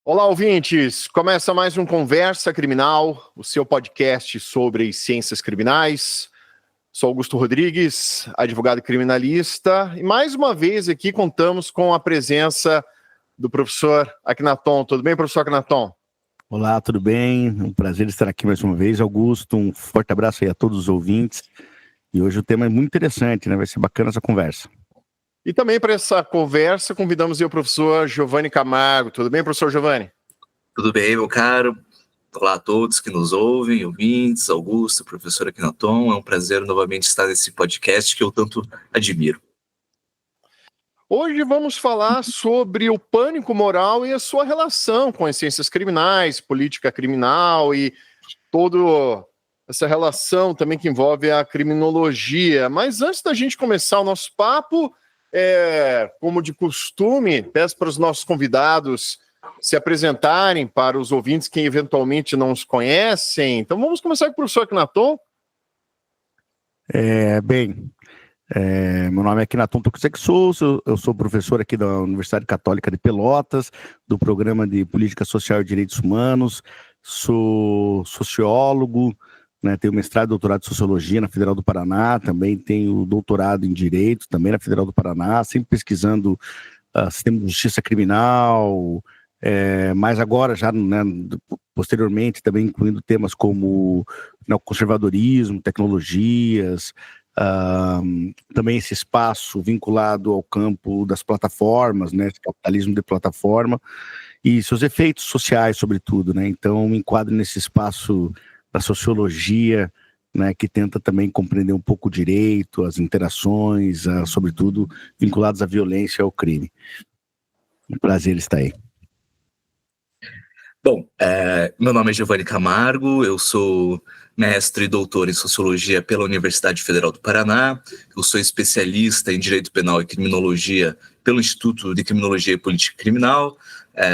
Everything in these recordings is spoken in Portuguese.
Olá, ouvintes! Começa mais um Conversa Criminal, o seu podcast sobre ciências criminais. Sou Augusto Rodrigues, advogado criminalista, e mais uma vez aqui contamos com a presença do professor Akhenaton. Tudo bem, professor Akhenaton? Olá, tudo bem? É um prazer estar aqui mais uma vez, Augusto. Um forte abraço aí a todos os ouvintes. E hoje o tema é muito interessante, né? Vai ser bacana essa conversa. E também para essa conversa convidamos o professor Giovanni Camargo. Tudo bem, professor Giovanni? Tudo bem, meu caro. Olá a todos que nos ouvem, ouvintes, Augusto, professor Akhenaton. É um prazer novamente estar nesse podcast que eu tanto admiro. Hoje vamos falar sobre o pânico moral e a sua relação com as ciências criminais, política criminal e toda essa relação também que envolve a criminologia. Mas antes da gente começar o nosso papo, como de costume, peço para os nossos convidados se apresentarem para os ouvintes que eventualmente não os conhecem. Então vamos começar com o professor Akhenaton. Meu nome é Akhenaton Tuxek Souza, eu sou professor aqui da Universidade Católica de Pelotas, do Programa de Política Social e Direitos Humanos, sou sociólogo, né, tenho mestrado e doutorado em Sociologia na Federal do Paraná, também tenho doutorado em Direito, também na Federal do Paraná, sempre pesquisando sistema de justiça criminal, mas agora já, né, posteriormente, também incluindo temas como conservadorismo, tecnologias, também esse espaço vinculado ao campo das plataformas, né, esse capitalismo de plataforma e seus efeitos sociais, sobretudo, né? Então me enquadro nesse espaço da sociologia, né, que tenta também compreender um pouco o direito, as interações, sobretudo vinculadas à violência e ao crime. Um prazer estar aí. Bom, meu nome é Giovanni Camargo, eu sou mestre e doutor em Sociologia pela Universidade Federal do Paraná, eu sou especialista em Direito Penal e Criminologia pelo Instituto de Criminologia e Política Criminal,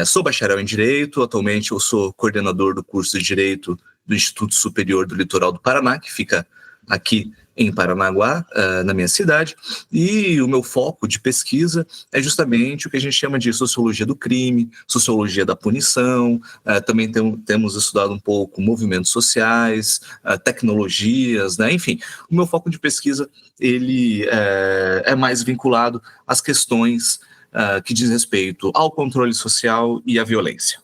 sou bacharel em Direito, atualmente eu sou coordenador do curso de Direito do Instituto Superior do Litoral do Paraná, que fica aqui em Paranaguá, na minha cidade, e o meu foco de pesquisa é justamente o que a gente chama de sociologia do crime, sociologia da punição, também temos estudado um pouco movimentos sociais, tecnologias, né? Enfim, o meu foco de pesquisa ele é mais vinculado às questões que diz respeito ao controle social e à violência.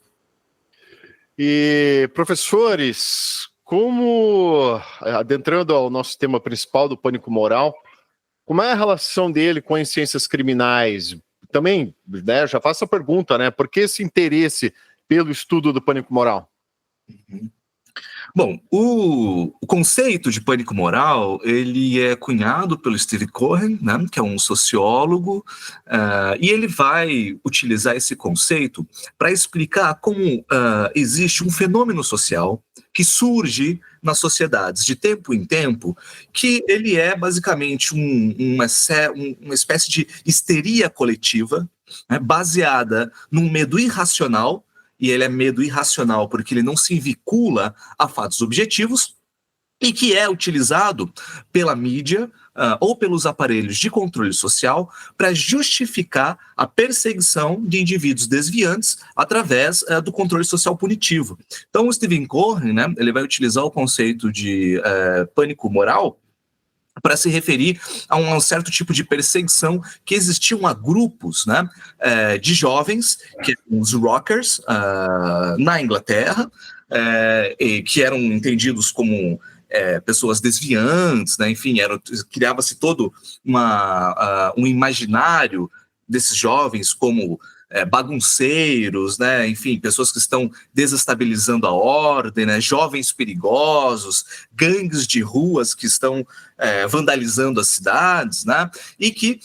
E, professores, adentrando ao nosso tema principal do pânico moral, como é a relação dele com as ciências criminais? Também, né, já faço a pergunta, né? Por que esse interesse pelo estudo do pânico moral? Bom, o conceito de pânico moral, ele é cunhado pelo Steve Cohen, né, que é um sociólogo, e ele vai utilizar esse conceito para explicar como existe um fenômeno social que surge nas sociedades de tempo em tempo, que ele é basicamente uma espécie de histeria coletiva, né, baseada num medo irracional, e ele é medo irracional porque ele não se vincula a fatos objetivos, e que é utilizado pela mídia ou pelos aparelhos de controle social para justificar a perseguição de indivíduos desviantes através do controle social punitivo. Então, o Stephen Cohen, né, ele vai utilizar o conceito de pânico moral para se referir a um certo tipo de perseguição que existiam a grupos, né, de jovens, que eram os rockers, na Inglaterra, que eram entendidos como pessoas desviantes, né, enfim, criava-se todo um imaginário desses jovens como bagunceiros, né, enfim, pessoas que estão desestabilizando a ordem, né, jovens perigosos, gangues de ruas que estão vandalizando as cidades, né, e que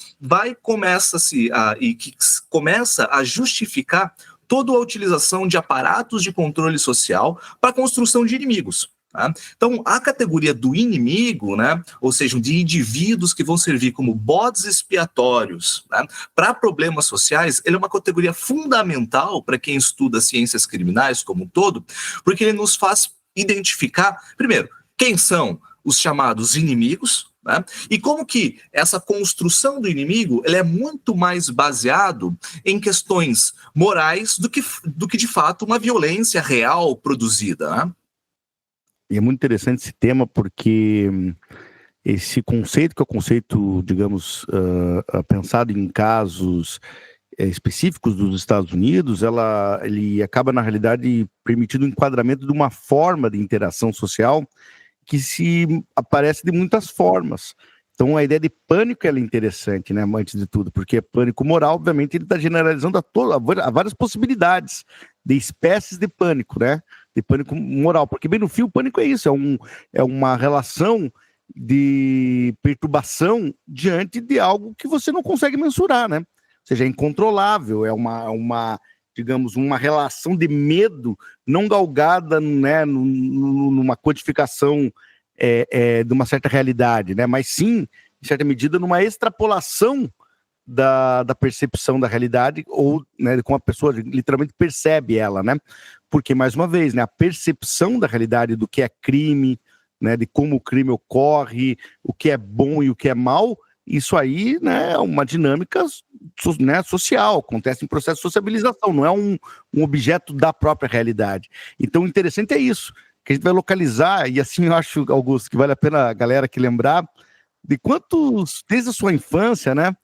começa a justificar toda a utilização de aparatos de controle social para a construção de inimigos. Tá? Então, a categoria do inimigo, né, ou seja, de indivíduos que vão servir como bodes expiatórios, né, para problemas sociais, ele é uma categoria fundamental para quem estuda ciências criminais como um todo, porque ele nos faz identificar, primeiro, quem são os chamados inimigos, né? E como que essa construção do inimigo ele é muito mais baseado em questões morais do que de fato uma violência real produzida, né? E é muito interessante esse tema porque esse conceito, que é o conceito, digamos, pensado em casos específicos dos Estados Unidos, ele acaba, na realidade, permitindo o enquadramento de uma forma de interação social que se aparece de muitas formas. Então, a ideia de pânico ela é interessante, né, antes de tudo, porque pânico moral, obviamente, ele está generalizando a várias possibilidades de espécies de pânico, né, de pânico moral, porque bem no fim o pânico é isso, é uma relação de perturbação diante de algo que você não consegue mensurar, né? Ou seja, é incontrolável, é digamos, uma relação de medo não galgada, né, numa codificação de uma certa realidade, né? Mas sim, em certa medida, numa extrapolação da percepção da realidade, ou, né, como a pessoa literalmente percebe ela, né? Porque, mais uma vez, né, a percepção da realidade do que é crime, né, de como o crime ocorre, o que é bom e o que é mal, isso aí, né, é uma dinâmica, né, social, acontece em processo de sociabilização, não é um objeto da própria realidade. Então, o interessante é isso, que a gente vai localizar, e assim eu acho, Augusto, que vale a pena a galera aqui lembrar, de quantos, desde a sua infância, né,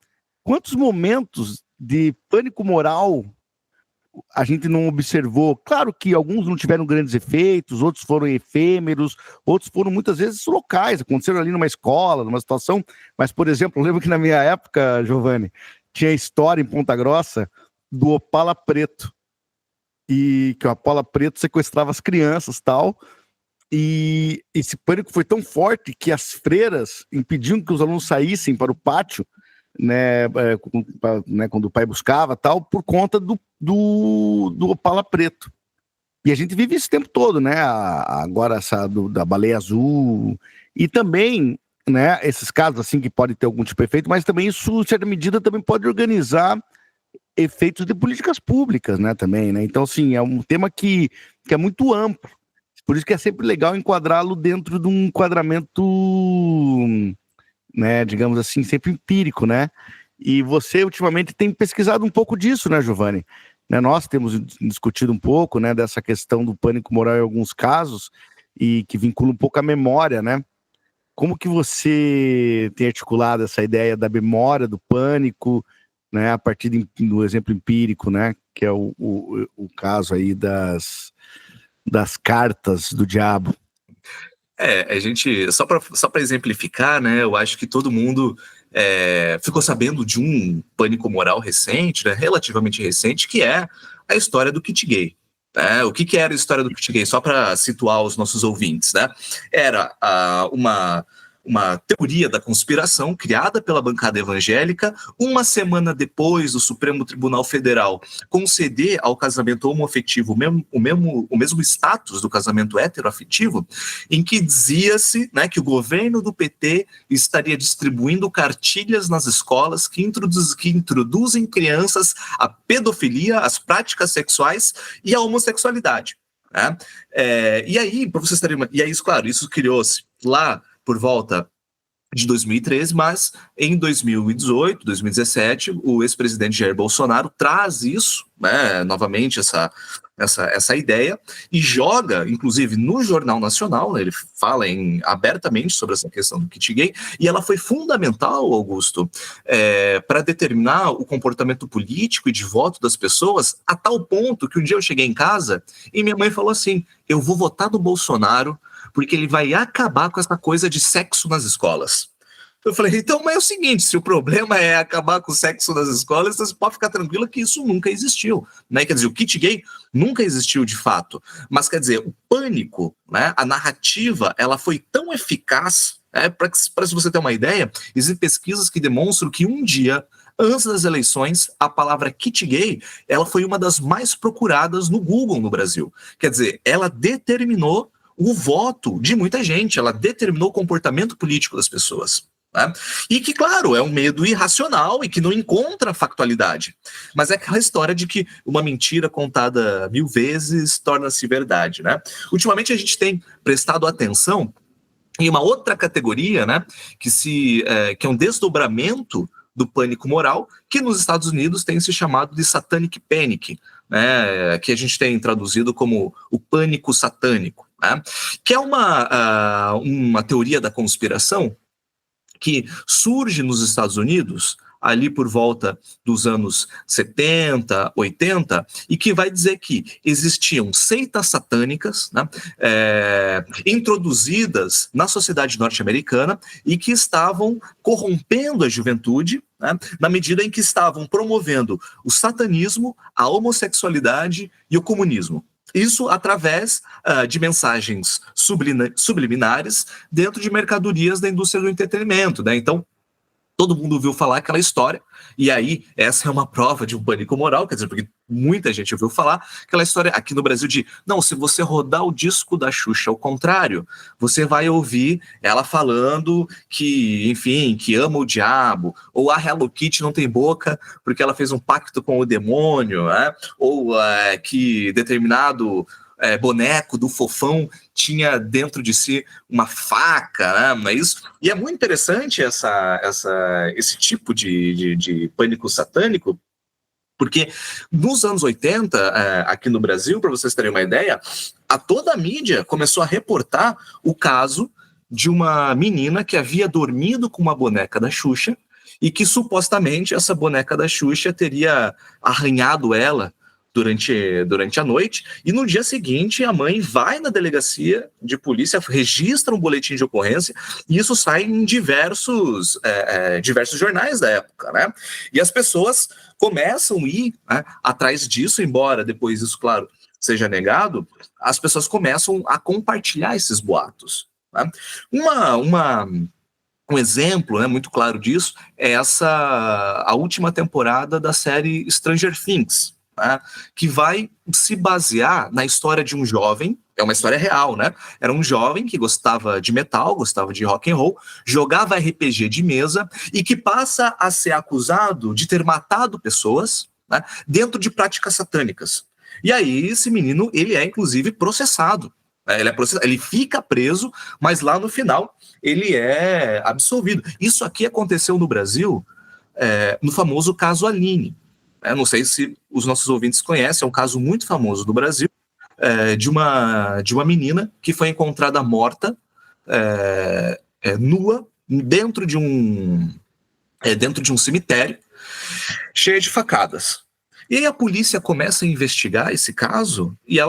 quantos momentos de pânico moral a gente não observou. Claro que alguns não tiveram grandes efeitos, outros foram efêmeros, outros foram muitas vezes locais, aconteceram ali numa escola, numa situação. Mas, por exemplo, eu lembro que na minha época, Giovanni, tinha história em Ponta Grossa do Opala Preto, e que o Opala Preto sequestrava as crianças e tal. E esse pânico foi tão forte que as freiras impediam que os alunos saíssem para o pátio, né, quando o pai buscava, tal, por conta do Opala Preto. E a gente vive isso o tempo todo, né? Agora da baleia azul, e também, né, esses casos assim que podem ter algum tipo de efeito, mas também isso, em certa medida, também pode organizar efeitos de políticas públicas, né, também, né? Então, assim, é um tema que é muito amplo. Por isso que é sempre legal enquadrá-lo dentro de um enquadramento, né, digamos assim, sempre empírico, né? E você ultimamente tem pesquisado um pouco disso, né, Giovanni? Né, nós temos discutido um pouco, né, dessa questão do pânico moral em alguns casos e que vincula um pouco a memória, né? Como que você tem articulado essa ideia da memória, do pânico, né, a partir do exemplo empírico, né, que é o caso aí das cartas do diabo? A gente, só para exemplificar, né, eu acho que todo mundo ficou sabendo de um pânico moral recente, né, relativamente recente, que é a história do kit gay. O que era a história do kit gay? Só para situar os nossos ouvintes, né? Era uma teoria da conspiração criada pela bancada evangélica uma semana depois do Supremo Tribunal Federal conceder ao casamento homoafetivo o mesmo status do casamento heteroafetivo, em que dizia-se, né, que o governo do PT estaria distribuindo cartilhas nas escolas que introduzem crianças à pedofilia, às práticas sexuais e à homossexualidade. Né? E aí, para vocês terem claro, isso criou-se lá por volta de 2013, mas em 2018, 2017, o ex-presidente Jair Bolsonaro traz isso, né, novamente essa ideia, e joga, inclusive, no Jornal Nacional, né, ele fala abertamente sobre essa questão do kit gay, e ela foi fundamental, Augusto, para determinar o comportamento político e de voto das pessoas, a tal ponto que um dia eu cheguei em casa e minha mãe falou assim: eu vou votar no Bolsonaro porque ele vai acabar com essa coisa de sexo nas escolas. Eu falei, então, mas é o seguinte, se o problema é acabar com o sexo nas escolas, você pode ficar tranquila que isso nunca existiu, né? Quer dizer, o kit gay nunca existiu de fato, mas quer dizer, o pânico, né, a narrativa, ela foi tão eficaz, para se você ter uma ideia, existem pesquisas que demonstram que um dia, antes das eleições, a palavra kit gay, ela foi uma das mais procuradas no Google no Brasil. Quer dizer, ela determinou o voto de muita gente, ela determinou o comportamento político das pessoas. Né? E que, claro, é um medo irracional e que não encontra factualidade. Mas é aquela história de que uma mentira contada 1000 vezes torna-se verdade. Né? Ultimamente a gente tem prestado atenção E uma outra categoria, né, que é um desdobramento do pânico moral, que nos Estados Unidos tem se chamado de satanic panic, né, que a gente tem traduzido como o pânico satânico, né, que é uma teoria da conspiração que surge nos Estados Unidos ali por volta dos anos 70, 80, e que vai dizer que existiam seitas satânicas, né, introduzidas na sociedade norte-americana e que estavam corrompendo a juventude, né, na medida em que estavam promovendo o satanismo, a homossexualidade e o comunismo. Isso através de mensagens subliminares dentro de mercadorias da indústria do entretenimento, né? Então, todo mundo ouviu falar aquela história, e aí essa é uma prova de um pânico moral, quer dizer, porque muita gente ouviu falar aquela história aqui no Brasil de, não, se você rodar o disco da Xuxa ao contrário, você vai ouvir ela falando que, enfim, que ama o diabo, ou a Hello Kitty não tem boca porque ela fez um pacto com o demônio, né? Ou que determinado boneco do Fofão tinha dentro de si uma faca, né? Não é isso? E é muito interessante esse tipo de pânico satânico, porque nos anos 80, aqui no Brasil, para vocês terem uma ideia, toda a mídia começou a reportar o caso de uma menina que havia dormido com uma boneca da Xuxa e que supostamente essa boneca da Xuxa teria arranhado ela durante a noite, e no dia seguinte a mãe vai na delegacia de polícia, registra um boletim de ocorrência, e isso sai em diversos jornais da época, né? E as pessoas começam a ir, né, atrás disso, embora depois isso, claro, seja negado, as pessoas começam a compartilhar esses boatos, né? Um exemplo, né, muito claro disso é a última temporada da série Stranger Things, né, que vai se basear na história de um jovem, é uma história real, né? Era um jovem que gostava de metal, gostava de rock and roll, jogava RPG de mesa e que passa a ser acusado de ter matado pessoas, né, dentro de práticas satânicas. E aí esse menino, ele é inclusive processado. Ele fica preso, mas lá no final ele é absolvido. Isso aqui aconteceu no Brasil, no famoso caso Aline. Não sei se os nossos ouvintes conhecem, é um caso muito famoso do Brasil, de uma menina que foi encontrada morta, nua, dentro de um cemitério, cheia de facadas. E aí a polícia começa a investigar esse caso e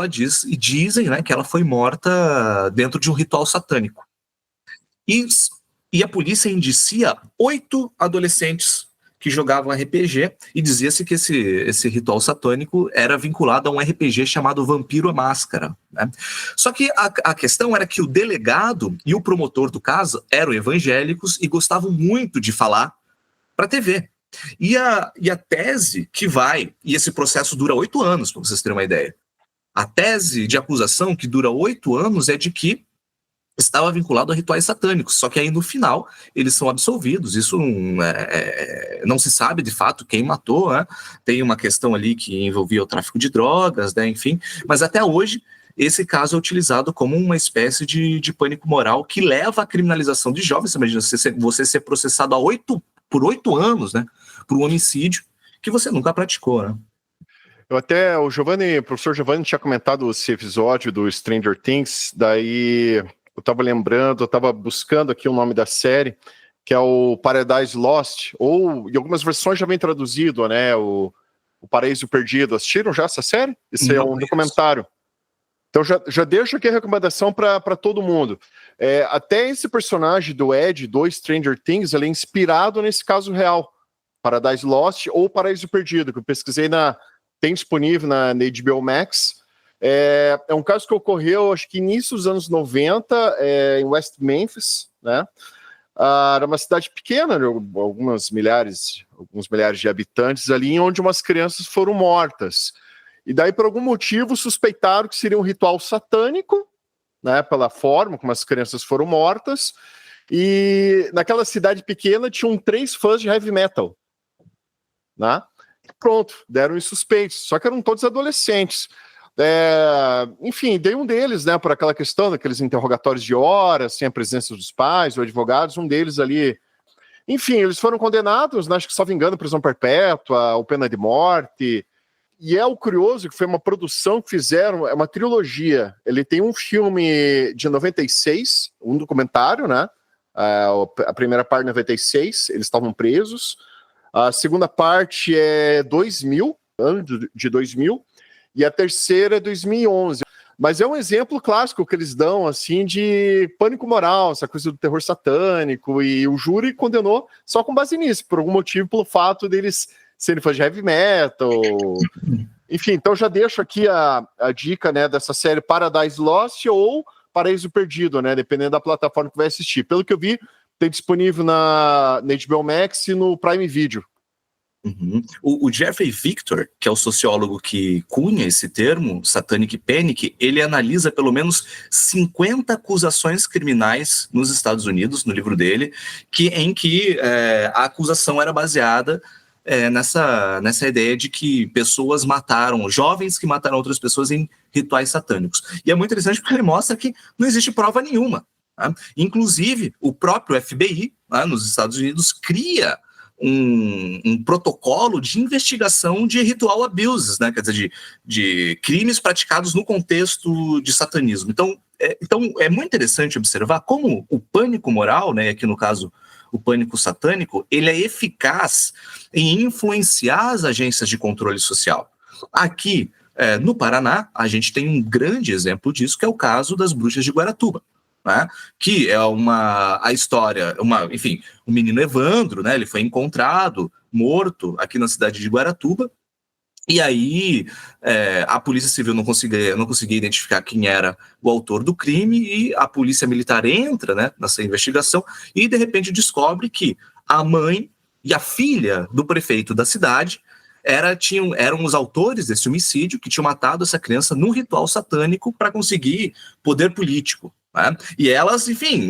dizem, né, que ela foi morta dentro de um ritual satânico. E a polícia indicia 8 adolescentes que jogavam RPG, e dizia-se que esse ritual satânico era vinculado a um RPG chamado Vampiro à Máscara, né? Só que a questão era que o delegado e o promotor do caso eram evangélicos e gostavam muito de falar para a TV. E a tese que e esse processo dura 8 anos, para vocês terem uma ideia. A tese de acusação que dura 8 anos é de que estava vinculado a rituais satânicos, só que aí no final eles são absolvidos. Isso não se sabe de fato quem matou, né? Tem uma questão ali que envolvia o tráfico de drogas, né? Enfim, mas até hoje esse caso é utilizado como uma espécie de pânico moral que leva à criminalização de jovens. Você imagina você ser processado por 8 anos, né, por um homicídio que você nunca praticou, né? O professor Giovanni tinha comentado esse episódio do Stranger Things, daí eu estava buscando aqui o nome da série, que é o Paradise Lost, ou em algumas versões já vem traduzido, né, o Paraíso Perdido. Assistiram já essa série? Esse é um documentário. Então já deixo aqui a recomendação para todo mundo. Até esse personagem do Ed, do Stranger Things, ele é inspirado nesse caso real, Paradise Lost ou Paraíso Perdido, que eu pesquisei, tem disponível na HBO Max. É um caso que ocorreu, acho que início dos anos 90, em West Memphis, né? Era uma cidade pequena, né? alguns milhares de habitantes ali, onde umas crianças foram mortas. E daí, por algum motivo, suspeitaram que seria um ritual satânico, né? Pela forma como as crianças foram mortas. E naquela cidade pequena tinham 3 fãs de heavy metal, né? Pronto, deram os suspeitos, só que eram todos adolescentes. Enfim, dei um deles, né, por aquela questão daqueles interrogatórios de horas, sem a presença dos pais ou advogados, um deles ali. Enfim, eles foram condenados, né, acho que, salvo engano, prisão perpétua ou pena de morte. E o curioso que foi uma produção que fizeram, é uma trilogia. Ele tem um filme de 96, um documentário, né? A primeira parte, 96, eles estavam presos. A segunda parte é 2000, ano de 2000. E a terceira é 2011. Mas é um exemplo clássico que eles dão, assim, de pânico moral, essa coisa do terror satânico, e o júri condenou só com base nisso, por algum motivo, pelo fato deles serem fãs de heavy metal. Enfim, então já deixo aqui a dica, né, dessa série Paradise Lost ou Paraíso Perdido, né, dependendo da plataforma que vai assistir. Pelo que eu vi, tem disponível na HBO Max e no Prime Video. Uhum. O Jeffrey Victor, que é o sociólogo que cunha esse termo, Satanic Panic, ele analisa pelo menos 50 acusações criminais nos Estados Unidos, no livro dele, em que a acusação era baseada nessa ideia de que pessoas mataram, jovens que mataram outras pessoas em rituais satânicos. E é muito interessante porque ele mostra que não existe prova nenhuma. Tá? Inclusive, o próprio FBI, nos Estados Unidos, cria um protocolo de investigação de ritual abuses, né? Quer dizer, de crimes praticados no contexto de satanismo. Então é muito interessante observar como o pânico moral, né, aqui no caso o pânico satânico, ele é eficaz em influenciar as agências de controle social. Aqui, no Paraná, a gente tem um grande exemplo disso, que é o caso das bruxas de Guaratuba. Né, que é a história, enfim, o menino Evandro, né, ele foi encontrado morto aqui na cidade de Guaratuba, e aí a Polícia Civil não conseguia identificar quem era o autor do crime, e a Polícia Militar entra, né, nessa investigação e de repente descobre que a mãe e a filha do prefeito da cidade eram os autores desse homicídio, que tinham matado essa criança num ritual satânico para conseguir poder político. Né? E elas, enfim,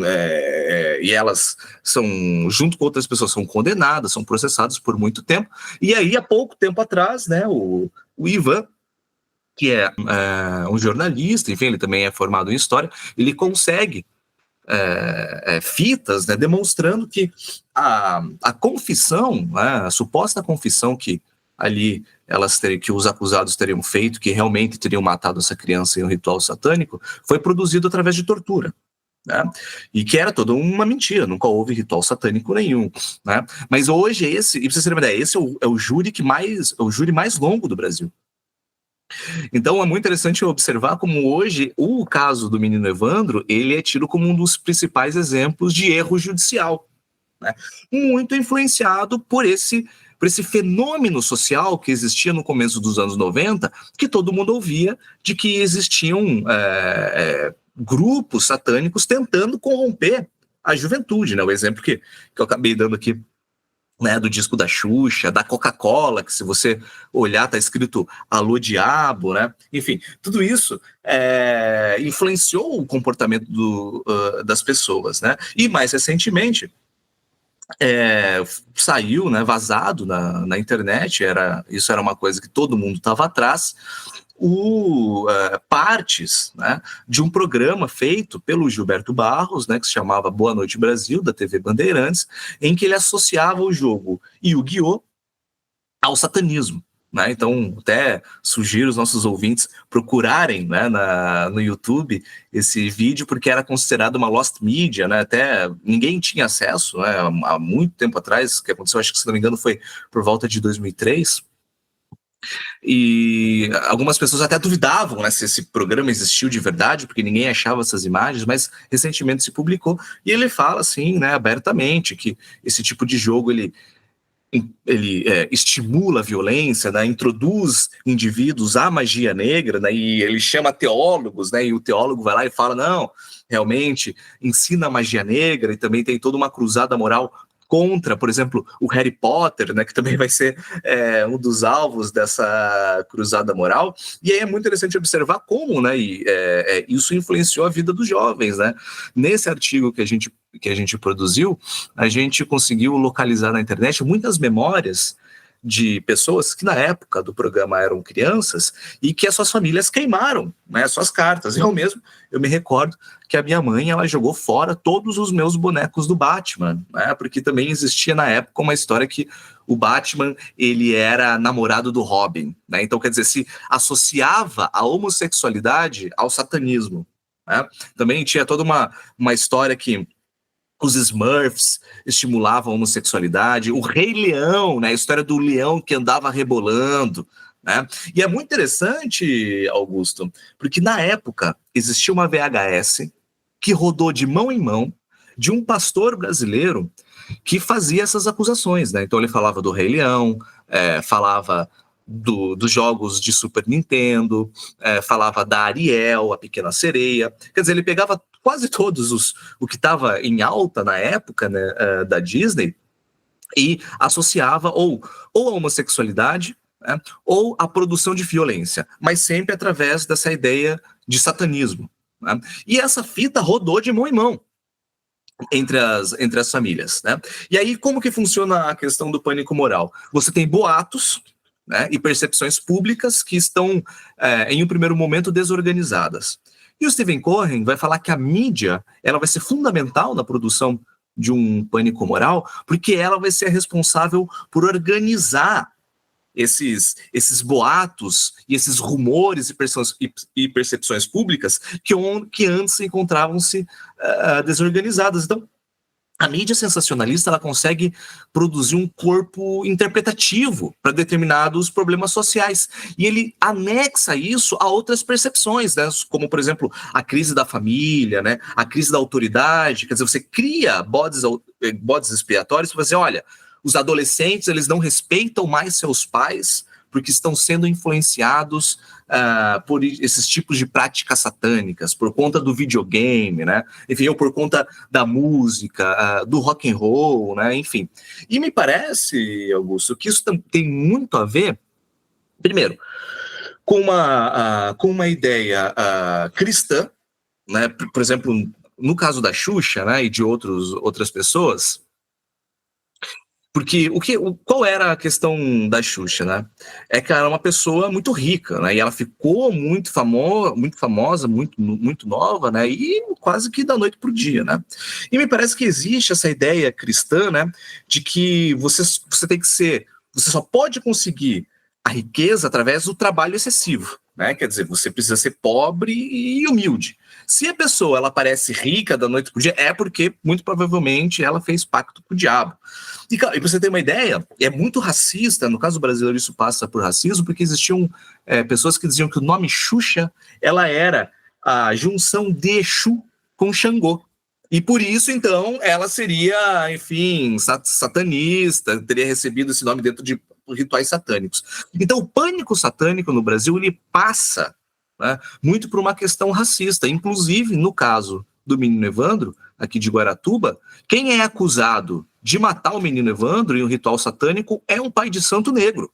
elas são, junto com outras pessoas, são condenadas, são processadas por muito tempo. E aí, há pouco tempo atrás, né, o Ivan, que é um jornalista, enfim, ele também é formado em história, ele consegue fitas, né, demonstrando que a confissão, né, a suposta confissão que ali que os acusados teriam feito, que realmente teriam matado essa criança em um ritual satânico, foi produzido através de tortura, né? E que era toda uma mentira, nunca houve ritual satânico nenhum, né? Mas hoje e pra vocês terem uma ideia, esse é o júri mais longo do Brasil. Então é muito interessante observar como hoje o caso do menino Evandro, ele é tido como um dos principais exemplos de erro judicial, né? Muito influenciado por esse fenômeno social que existia no começo dos anos 90, que todo mundo ouvia de que existiam grupos satânicos tentando corromper a juventude, né? O exemplo que eu acabei dando aqui, né, do disco da Xuxa, da Coca-Cola, que se você olhar tá escrito Alô Diabo, né? Enfim, tudo isso influenciou o comportamento das pessoas, né? E mais recentemente, saiu, né, vazado na internet, isso era uma coisa que todo mundo estava atrás, partes, né, de um programa feito pelo Gilberto Barros, né, que se chamava Boa Noite Brasil, da TV Bandeirantes, em que ele associava o jogo Yu-Gi-Oh! Ao satanismo. Né? Então, até sugiro os nossos ouvintes procurarem, né, no YouTube esse vídeo, porque era considerado uma lost media, né? Até ninguém tinha acesso, né, há muito tempo atrás, que aconteceu, acho que, se não me engano, foi por volta de 2003, e algumas pessoas até duvidavam, né, se esse programa existiu de verdade, porque ninguém achava essas imagens, mas recentemente se publicou, e ele fala, assim, né, abertamente, que esse tipo de jogo, ele estimula a violência, né, introduz indivíduos à magia negra, né, e ele chama teólogos, né, e o teólogo vai lá e fala, não, realmente ensina a magia negra, e também tem toda uma cruzada moral contra, por exemplo, o Harry Potter, né, que também vai ser um dos alvos dessa cruzada moral. E aí é muito interessante observar como, né, isso influenciou a vida dos jovens, né. Nesse artigo que a gente produziu, a gente conseguiu localizar na internet muitas memórias de pessoas que na época do programa eram crianças e que as suas famílias queimaram, né, suas cartas. Eu me recordo que a minha mãe, ela jogou fora todos os meus bonecos do Batman, né, porque também existia na época uma história que o Batman, ele era namorado do Robin, né, então quer dizer, se associava a homossexualidade ao satanismo, né. Também tinha toda uma história que os Smurfs estimulavam a homossexualidade, o Rei Leão, né, a história do leão que andava rebolando, né? E é muito interessante, Augusto, porque na época existia uma VHS que rodou de mão em mão de um pastor brasileiro que fazia essas acusações, né? Então ele falava do Rei Leão, falava dos jogos de Super Nintendo, falava da Ariel, a Pequena Sereia. Quer dizer, ele pegava quase todos o que estava em alta na época, né, da Disney, e associava ou a homossexualidade, né, ou a produção de violência, mas sempre através dessa ideia de satanismo, né? E essa fita rodou de mão em mão entre as famílias, né? E aí, como que funciona a questão do pânico moral? Você tem boatos, né, e percepções públicas que estão, em um primeiro momento, desorganizadas. E o Stephen Cohen vai falar que a mídia ela vai ser fundamental na produção de um pânico moral, porque ela vai ser responsável por organizar esses boatos e esses rumores e percepções públicas que antes encontravam-se desorganizadas. Então, a mídia sensacionalista ela consegue produzir um corpo interpretativo para determinados problemas sociais. E ele anexa isso a outras percepções, né? Como, por exemplo, a crise da família, né? A crise da autoridade. Quer dizer, você cria bodes expiatórios para dizer, olha, os adolescentes eles não respeitam mais seus pais porque estão sendo influenciados por esses tipos de práticas satânicas, por conta do videogame, né? Enfim, ou por conta da música, do rock and roll, né? Enfim. E me parece, Augusto, que isso tem muito a ver, primeiro, com uma ideia cristã, né? Por exemplo, no caso da Xuxa, né, e de outras pessoas. Porque qual era a questão da Xuxa, né? É que ela era uma pessoa muito rica, né? E ela ficou muito famosa, muito nova, né? E quase que da noite pro dia, né? E me parece que existe essa ideia cristã, né? De que você só pode conseguir a riqueza através do trabalho excessivo, né? Quer dizer, você precisa ser pobre e humilde. Se a pessoa ela parece rica da noite pro dia, é porque, muito provavelmente, ela fez pacto com o diabo. E pra você ter uma ideia, é muito racista, no caso brasileiro isso passa por racismo, porque existiam pessoas que diziam que o nome Xuxa, ela era a junção de Exu com Xangô. E por isso, então, ela seria, enfim, satanista, teria recebido esse nome dentro de rituais satânicos. Então, o pânico satânico no Brasil, ele passa, né, muito por uma questão racista. Inclusive, no caso do menino Evandro, aqui de Guaratuba, quem é acusado de matar o menino Evandro em um ritual satânico é um pai de santo negro.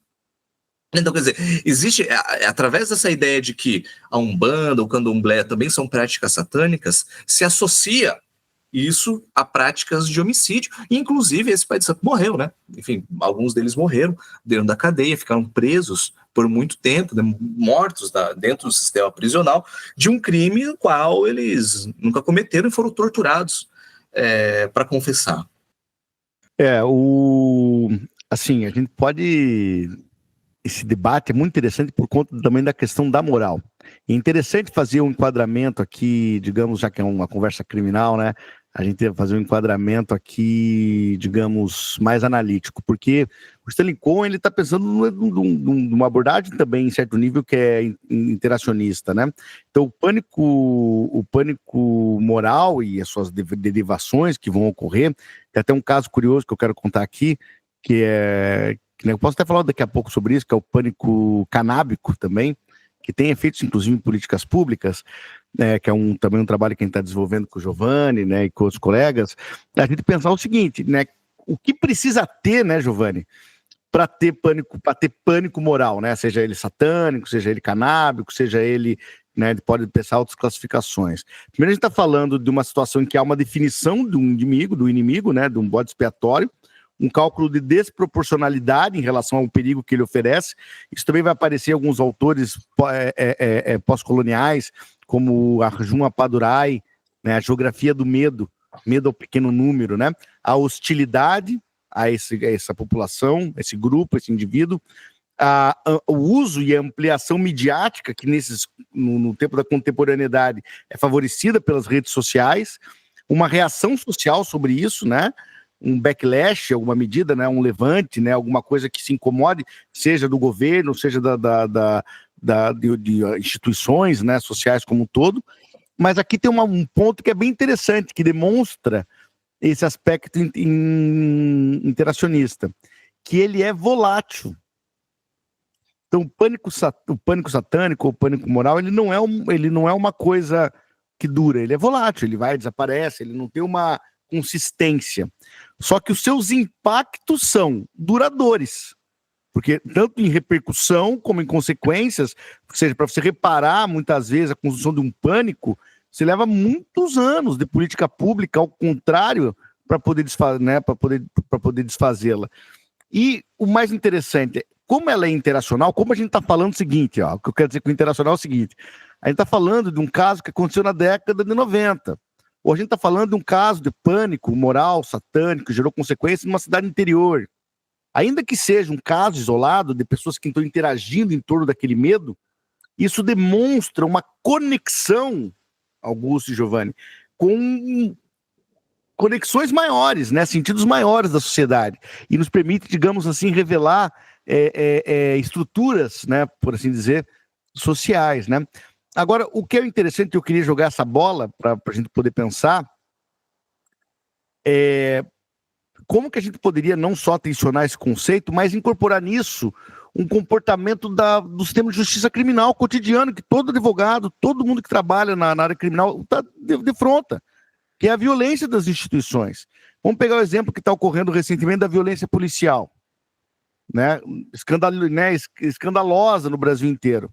Então, quer dizer, existe, através dessa ideia de que a Umbanda, o Candomblé também são práticas satânicas, se associa isso a práticas de homicídio. E, inclusive, esse pai de santo morreu, né? Enfim, alguns deles morreram dentro da cadeia, ficaram presos por muito tempo, né, mortos dentro do sistema prisional, de um crime o qual eles nunca cometeram e foram torturados para confessar. Assim, a gente pode... Esse debate é muito interessante por conta também da questão da moral. É interessante fazer um enquadramento aqui, digamos, já que é uma conversa criminal, né? A gente vai fazer um enquadramento aqui, digamos, mais analítico, porque o Stanley Cohen, ele está pensando numa abordagem também, em certo nível, que é interacionista, né? Então, o pânico moral e as suas derivações que vão ocorrer, tem até um caso curioso que eu quero contar aqui, que eu posso até falar daqui a pouco sobre isso, que é o pânico canábico também, que tem efeitos, inclusive, em políticas públicas, que é também um trabalho que a gente está desenvolvendo com o Giovanni, né, e com outros colegas, a gente pensar o seguinte, né, o que precisa ter, né, Giovanni, para ter pânico moral, né, seja ele satânico, seja ele canábico, seja ele, né, pode pensar outras classificações. Primeiro a gente está falando de uma situação em que há uma definição do inimigo, né, de um bode expiatório, um cálculo de desproporcionalidade em relação ao perigo que ele oferece. Isso também vai aparecer em alguns autores pós-coloniais, como Arjun Appadurai, né, a geografia do medo ao pequeno número, né, a hostilidade a essa população, esse grupo, esse indivíduo, o uso e a ampliação midiática, que no tempo da contemporaneidade é favorecida pelas redes sociais, uma reação social sobre isso, né? Um backlash, alguma medida, né? Um levante, né? Alguma coisa que se incomode, seja do governo, seja de instituições, né? Sociais como um todo. Mas aqui tem um ponto que é bem interessante, que demonstra esse aspecto interacionista, que ele é volátil. Então, o pânico satânico ou o pânico moral, ele não é uma coisa que dura, ele é volátil, ele vai, desaparece, ele não tem uma consistência. Só que os seus impactos são duradouros, porque tanto em repercussão como em consequências, ou seja, para você reparar muitas vezes a construção de um pânico, você leva muitos anos de política pública, ao contrário, para poder desfazê-la. E o mais interessante, como ela é interacional, como a gente está falando o seguinte, ó, o que eu quero dizer com interacional é o seguinte, a gente está falando de um caso que aconteceu na década de 90, ou a gente está falando de um caso de pânico moral, satânico, que gerou consequências numa cidade interior. Ainda que seja um caso isolado de pessoas que estão interagindo em torno daquele medo, isso demonstra uma conexão, Augusto e Giovanni, com conexões maiores, né, sentidos maiores da sociedade, e nos permite, digamos assim, revelar estruturas, né, por assim dizer, sociais, né. Agora, o que é interessante, eu queria jogar essa bola para a gente poder pensar, como que a gente poderia não só tensionar esse conceito, mas incorporar nisso um comportamento do sistema de justiça criminal cotidiano, que todo advogado, todo mundo que trabalha na área criminal está defronta, que é a violência das instituições. Vamos pegar o exemplo que está ocorrendo recentemente da violência policial, né? Escandalosa no Brasil inteiro,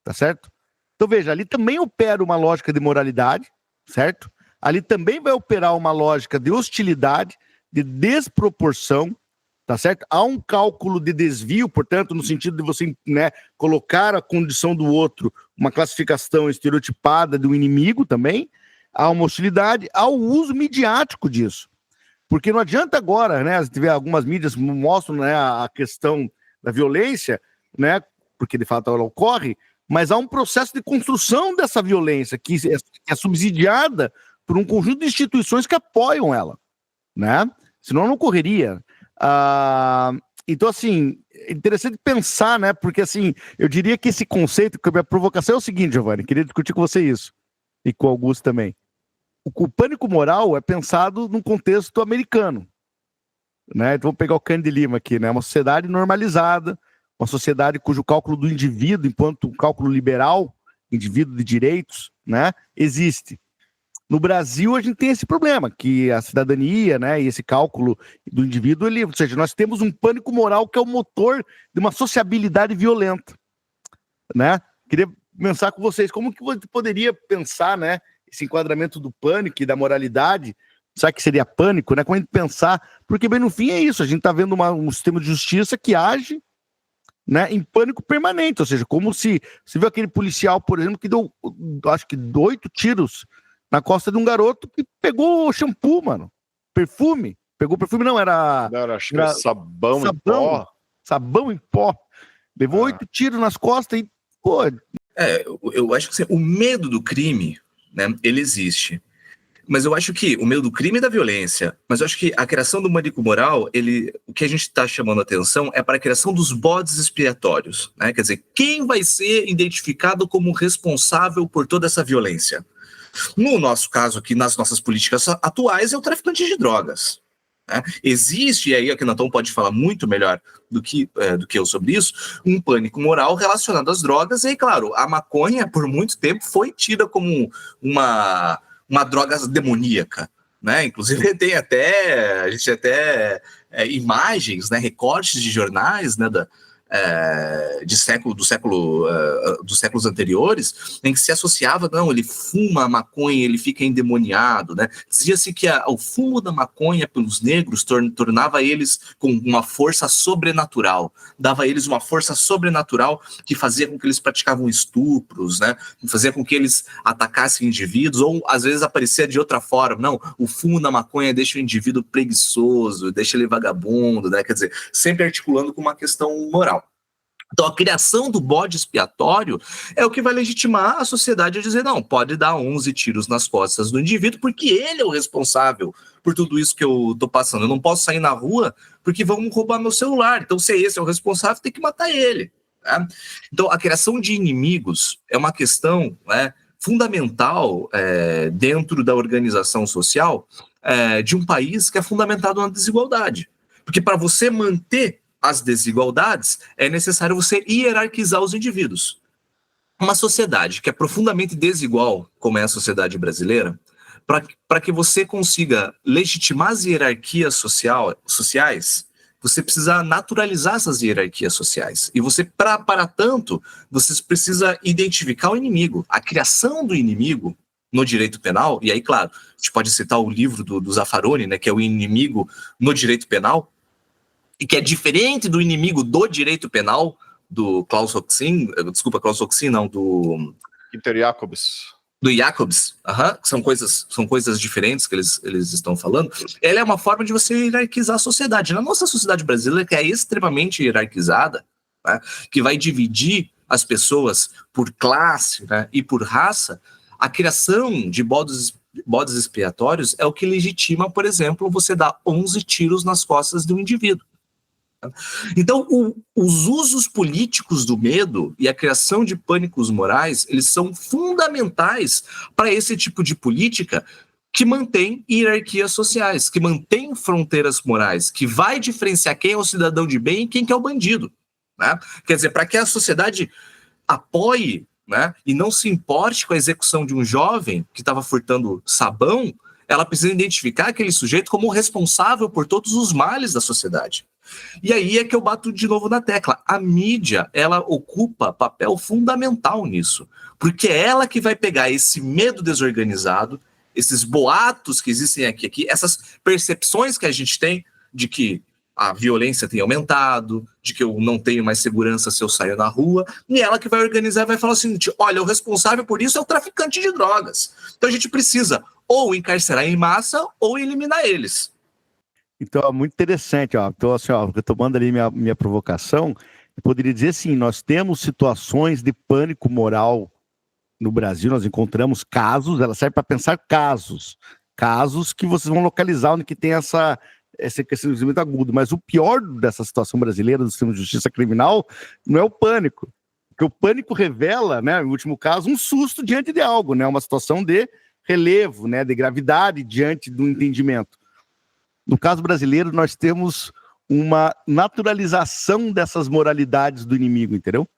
tá certo? Então veja, ali também opera uma lógica de moralidade, certo? Ali também vai operar uma lógica de hostilidade, de desproporção, tá certo? Há um cálculo de desvio, portanto, no sentido de você, né, colocar a condição do outro, uma classificação estereotipada do inimigo também, há uma hostilidade, há o uso midiático disso. Porque não adianta agora, né, se tiver algumas mídias mostram, né, a questão da violência, né, porque de fato ela ocorre, mas há um processo de construção dessa violência que é subsidiada por um conjunto de instituições que apoiam ela, né? Senão não ocorreria. Então, assim, é interessante pensar, né? Porque, assim, eu diria que esse conceito, que a minha provocação é o seguinte, Giovanni, queria discutir com você isso, e com o Augusto também. O pânico moral é pensado num contexto americano, né? Então, vamos pegar o Cândido Lima aqui, né? Uma sociedade normalizada, uma sociedade cujo cálculo do indivíduo, enquanto um cálculo liberal, indivíduo de direitos, né, existe. No Brasil, a gente tem esse problema, que a cidadania, né, e esse cálculo do indivíduo, ou seja, nós temos um pânico moral que é o motor de uma sociabilidade violenta, né? Queria pensar com vocês, como que você poderia pensar, né, esse enquadramento do pânico e da moralidade, sabe que seria pânico, né? Como a gente pensar, porque bem no fim é isso, a gente está vendo um sistema de justiça que age, né, em pânico permanente, ou seja, como se viu aquele policial, por exemplo, que deu, acho que 8 tiros na costa de um garoto que pegou shampoo, mano, perfume, não, era sabão em pó. Sabão em pó, levou 8 tiros nas costas e, pô... Eu acho que assim, o medo do crime, né, ele existe. Mas eu acho que o medo do crime e da violência, mas eu acho que a criação do pânico moral, o que a gente está chamando a atenção é para a criação dos bodes expiatórios, né? Quer dizer, quem vai ser identificado como responsável por toda essa violência? No nosso caso aqui, nas nossas políticas atuais, é o traficante de drogas, né? Existe, e aí a Akhenaton pode falar muito melhor do que eu sobre isso, um pânico moral relacionado às drogas, e aí, claro, a maconha por muito tempo foi tida como uma droga demoníaca, né? Inclusive a gente até imagens, né, recortes de jornais, né, dos séculos anteriores, em que se associava, não, ele fuma a maconha, ele fica endemoniado, né? Dizia-se que o fumo da maconha pelos negros tornava eles com uma força sobrenatural, dava a eles uma força sobrenatural que fazia com que eles praticavam estupros, né? Fazia com que eles atacassem indivíduos, ou às vezes aparecia de outra forma, não, o fumo da maconha deixa o indivíduo preguiçoso, deixa ele vagabundo, né? Quer dizer, sempre articulando com uma questão moral. Então, a criação do bode expiatório é o que vai legitimar a sociedade a dizer, não, pode dar 11 tiros nas costas do indivíduo, porque ele é o responsável por tudo isso que eu estou passando. Eu não posso sair na rua porque vão roubar meu celular. Então, se esse é o responsável, tem que matar ele. Né? Então, a criação de inimigos é uma questão, né, fundamental dentro da organização social de um país que é fundamentado na desigualdade. Porque para você manter as desigualdades, é necessário você hierarquizar os indivíduos. Uma sociedade que é profundamente desigual, como é a sociedade brasileira, para que você consiga legitimar as hierarquias sociais, você precisa naturalizar essas hierarquias sociais. E você, para tanto, você precisa identificar o inimigo. A criação do inimigo no direito penal, e aí, claro, a gente pode citar o livro do Zaffaroni, né, que é o inimigo no direito penal, e que é diferente do inimigo do direito penal, do Klaus Hoxin, não, do... Peter Jacobs. Do Jacobs, que são coisas diferentes que eles estão falando. Ela é uma forma de você hierarquizar a sociedade. Na nossa sociedade brasileira, que é extremamente hierarquizada, né, que vai dividir as pessoas por classe, né, e por raça, a criação de bodes expiatórios é o que legitima, por exemplo, você dar 11 tiros nas costas de um indivíduo. Então, os usos políticos do medo e a criação de pânicos morais, eles são fundamentais para esse tipo de política que mantém hierarquias sociais, que mantém fronteiras morais, que vai diferenciar quem é o cidadão de bem e quem que é o bandido. Né? Quer dizer, para que a sociedade apoie, né, e não se importe com a execução de um jovem que estava furtando sabão, ela precisa identificar aquele sujeito como responsável por todos os males da sociedade. E aí é que eu bato de novo na tecla. A mídia, ela ocupa papel fundamental nisso, porque é ela que vai pegar esse medo desorganizado, esses boatos que existem aqui, essas percepções que a gente tem de que a violência tem aumentado, de que eu não tenho mais segurança se eu saio na rua, e ela que vai organizar vai falar o seguinte, olha, o responsável por isso é o traficante de drogas. Então a gente precisa ou encarcerar em massa ou eliminar eles. Então, é muito interessante, ó. Então, assim, ó, retomando ali minha provocação, eu poderia dizer assim, nós temos situações de pânico moral no Brasil, nós encontramos casos, ela serve para pensar casos que vocês vão localizar onde que tem esse crescimento agudo, mas o pior dessa situação brasileira do sistema de justiça criminal não é o pânico, porque o pânico revela, né, no último caso, um susto diante de algo, né, uma situação de relevo, né, de gravidade diante do entendimento. No caso brasileiro, nós temos uma naturalização dessas moralidades do inimigo, entendeu?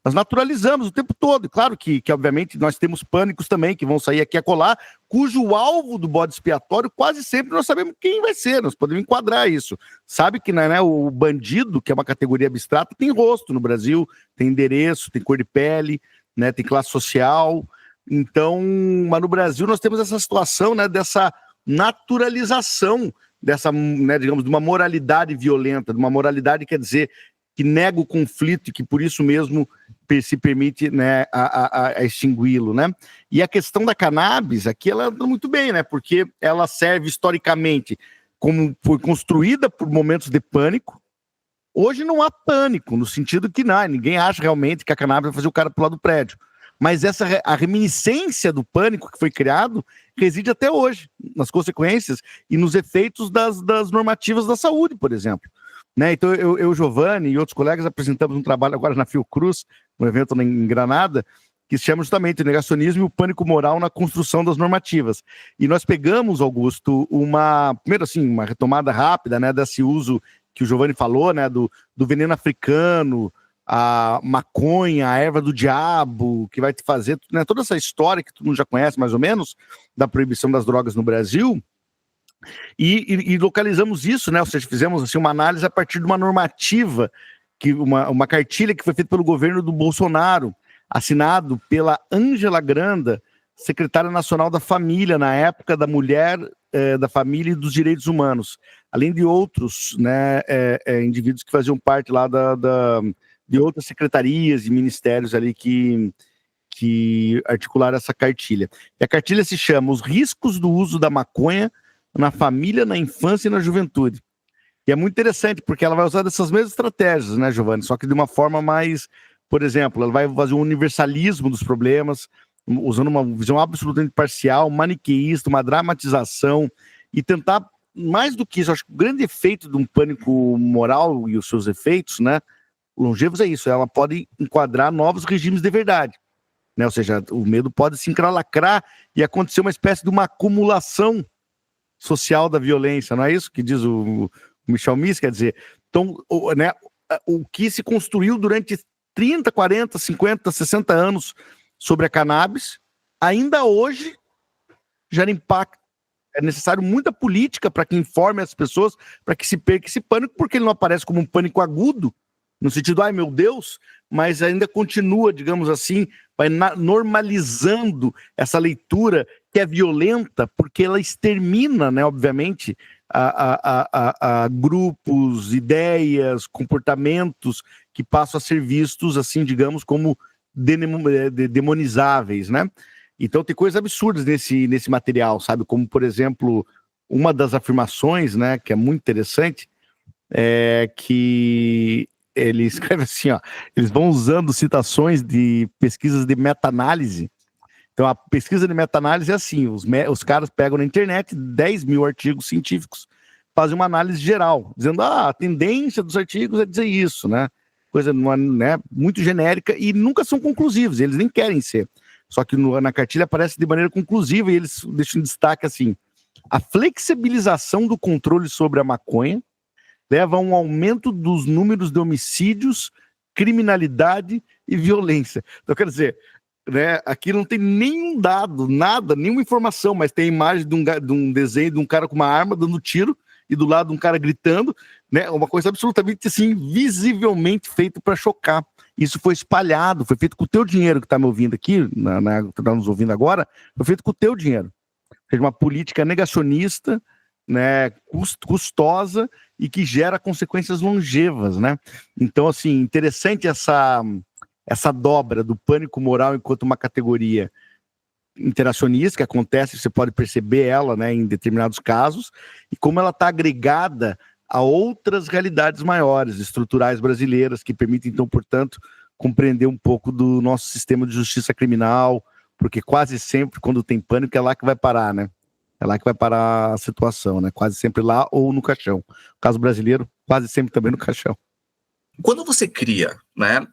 Nós naturalizamos o tempo todo. E claro que, obviamente, nós temos pânicos também, que vão sair aqui a colar, cujo alvo do bode expiatório, quase sempre nós sabemos quem vai ser, nós podemos enquadrar isso. Sabe que, né, o bandido, que é uma categoria abstrata, tem rosto no Brasil, tem endereço, tem cor de pele, né, tem classe social. Então, mas no Brasil nós temos essa situação, né, dessa naturalização dessa, né, digamos, de uma moralidade violenta, de uma moralidade, quer dizer, que nega o conflito e que por isso mesmo se permite, né, a extingui-lo, né? E a questão da cannabis, aqui ela anda muito bem, né? Porque ela serve historicamente como foi construída por momentos de pânico. Hoje não há pânico, no sentido que ninguém acha realmente que a cannabis vai fazer o cara pular do prédio. Mas a reminiscência do pânico que foi criado reside até hoje, nas consequências e nos efeitos das normativas da saúde, por exemplo. Né? Então, eu, Giovanni e outros colegas apresentamos um trabalho agora na Fiocruz, um evento em Granada, que se chama justamente o negacionismo e o pânico moral na construção das normativas. E nós pegamos, Augusto, primeiro assim, uma retomada rápida, né, desse uso que o Giovanni falou, né, do veneno africano, a maconha, a erva do diabo, que vai te fazer, né, toda essa história que todo mundo já conhece mais ou menos, da proibição das drogas no Brasil, e localizamos isso, né, ou seja, fizemos assim, uma análise a partir de uma normativa uma cartilha que foi feita pelo governo do Bolsonaro, assinado pela Ângela Granda, secretária nacional da família, na época da mulher, da família e dos direitos humanos, além de outros, né, indivíduos que faziam parte lá de outras secretarias e ministérios ali que articularam essa cartilha. E a cartilha se chama Os Riscos do Uso da Maconha na Família, na Infância e na Juventude. E é muito interessante, porque ela vai usar dessas mesmas estratégias, né, Giovanni? Só que de uma forma mais, por exemplo, ela vai fazer um universalismo dos problemas, usando uma visão absolutamente parcial, maniqueísta, uma dramatização, e tentar, mais do que isso, acho que o grande efeito de um pânico moral e os seus efeitos, né, longevos é isso, ela pode enquadrar novos regimes de verdade, né, ou seja, o medo pode se encralacrar e acontecer uma espécie de uma acumulação social da violência, não é isso que diz o Michel Miss, quer dizer, então, o que se construiu durante 30, 40, 50, 60 anos sobre a cannabis, ainda hoje gera impacto. É necessário muita política para que informe as pessoas, para que se perca esse pânico, porque ele não aparece como um pânico agudo, no sentido, ai meu Deus, mas ainda continua, digamos assim, vai normalizando essa leitura que é violenta, porque ela extermina, né, obviamente, a grupos, ideias, comportamentos que passam a ser vistos, assim, digamos, como demonizáveis, né? Então tem coisas absurdas nesse material, sabe? Como, por exemplo, uma das afirmações, né, que é muito interessante, é que ele escreve assim, ó, eles vão usando citações de pesquisas de meta-análise. Então a pesquisa de meta-análise é assim, os caras pegam na internet 10 mil artigos científicos, fazem uma análise geral, dizendo, a tendência dos artigos é dizer isso, né? Coisa, né, muito genérica, e nunca são conclusivos, eles nem querem ser. Só que na cartilha aparece de maneira conclusiva, e eles deixam em destaque assim: a flexibilização do controle sobre a maconha leva a um aumento dos números de homicídios, criminalidade e violência. Então, quer dizer, né, aqui não tem nenhum dado, nada, nenhuma informação, mas tem a imagem de um desenho de um cara com uma arma dando tiro, e do lado um cara gritando, né? Uma coisa absolutamente assim, visivelmente feito para chocar. Isso foi espalhado, foi feito com o teu dinheiro que está me ouvindo aqui, que está nos ouvindo agora, foi feito com o teu dinheiro. Foi uma política negacionista, né, custosa e que gera consequências longevas, né? Então, assim, interessante essa dobra do pânico moral enquanto uma categoria interacionista que acontece, você pode perceber ela, né, em determinados casos, e como ela está agregada a outras realidades maiores, estruturais brasileiras, que permitem, então, portanto, compreender um pouco do nosso sistema de justiça criminal, porque quase sempre, quando tem pânico, é lá que vai parar, né? É lá que vai parar a situação, né? Quase sempre lá ou no caixão. No caso brasileiro, quase sempre também no caixão. Quando você cria, né,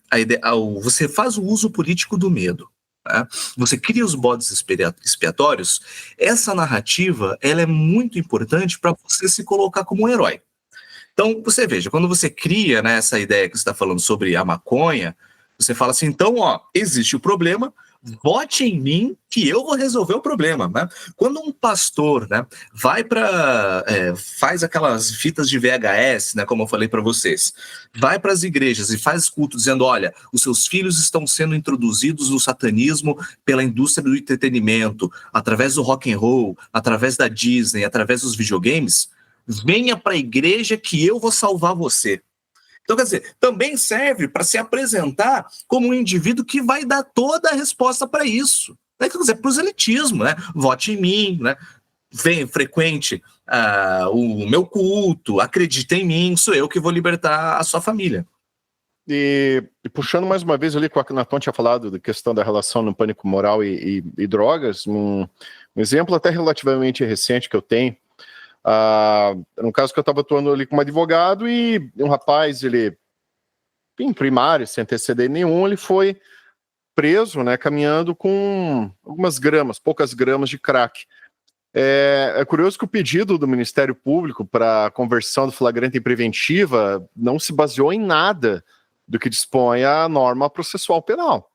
você faz o uso político do medo, né? Você cria os bodes expiatórios, essa narrativa ela é muito importante para você se colocar como um herói. Então, você veja, quando você cria, né, essa ideia que você está falando sobre a maconha, você fala assim, então, ó, existe o problema, vote em mim que eu vou resolver o problema, né? Quando um pastor, né, faz aquelas fitas de VHS, né, como eu falei para vocês, vai para as igrejas e faz culto dizendo, olha, os seus filhos estão sendo introduzidos no satanismo pela indústria do entretenimento, através do rock and roll, através da Disney, através dos videogames, venha para a igreja que eu vou salvar você. Então, quer dizer, também serve para se apresentar como um indivíduo que vai dar toda a resposta para isso. Quer dizer, para o elitismo, né? Vote em mim, né? Frequente o meu culto, acredita em mim, sou eu que vou libertar a sua família. E puxando mais uma vez ali, com a Nathan tinha falado da questão da relação no pânico moral e drogas, um exemplo até relativamente recente que eu tenho, no caso que eu estava atuando ali como advogado, e um rapaz, ele em primário, sem antecedente nenhum, ele foi preso, né, caminhando com poucas gramas de crack. É curioso que o pedido do Ministério Público para conversão do flagrante em preventiva não se baseou em nada do que dispõe a norma processual penal.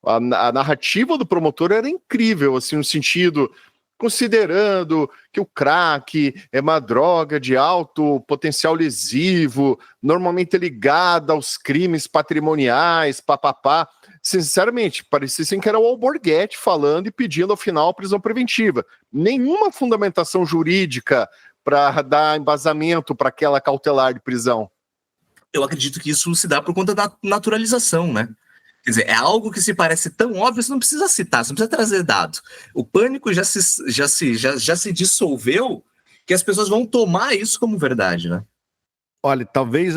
A narrativa do promotor era incrível, assim, no sentido, considerando que o crack é uma droga de alto potencial lesivo, normalmente ligada aos crimes patrimoniais, papapá. Sinceramente, parecia assim que era o Alborguete falando e pedindo, ao final, prisão preventiva. Nenhuma fundamentação jurídica para dar embasamento para aquela cautelar de prisão. Eu acredito que isso se dá por conta da naturalização, né? Quer dizer, é algo que se parece tão óbvio, você não precisa citar, você não precisa trazer dado. O pânico já se dissolveu, que as pessoas vão tomar isso como verdade, né? Olha, talvez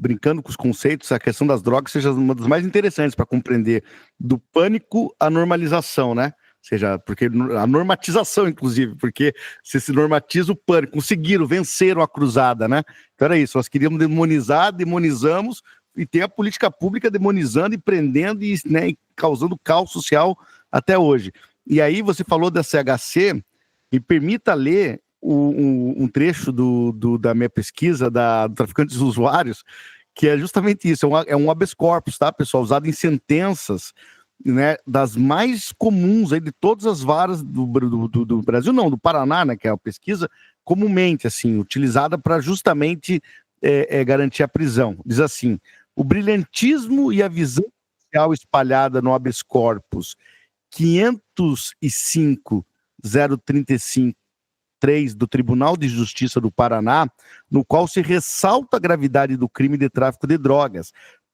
brincando com os conceitos, a questão das drogas seja uma das mais interessantes para compreender do pânico à normalização, né? Ou seja, porque a normatização, inclusive, porque se normatiza o pânico, conseguiram, venceram a cruzada, né? Então era isso, nós queríamos demonizar, demonizamos, e tem a política pública demonizando e prendendo e, né, e causando caos social até hoje. E aí você falou da CHC, me permita ler um trecho da minha pesquisa do traficante de usuários, que é justamente isso, é um habeas corpus, tá, pessoal, usado em sentenças, né, das mais comuns aí de todas as varas do Brasil, não, do Paraná, né, que é a pesquisa comumente, assim, utilizada para justamente garantir a prisão. Diz assim: o brilhantismo e a visão social espalhada no habeas corpus 505.035 do Tribunal de Justiça do Paraná, no qual se ressalta a gravidade do crime de tráfico de drogas,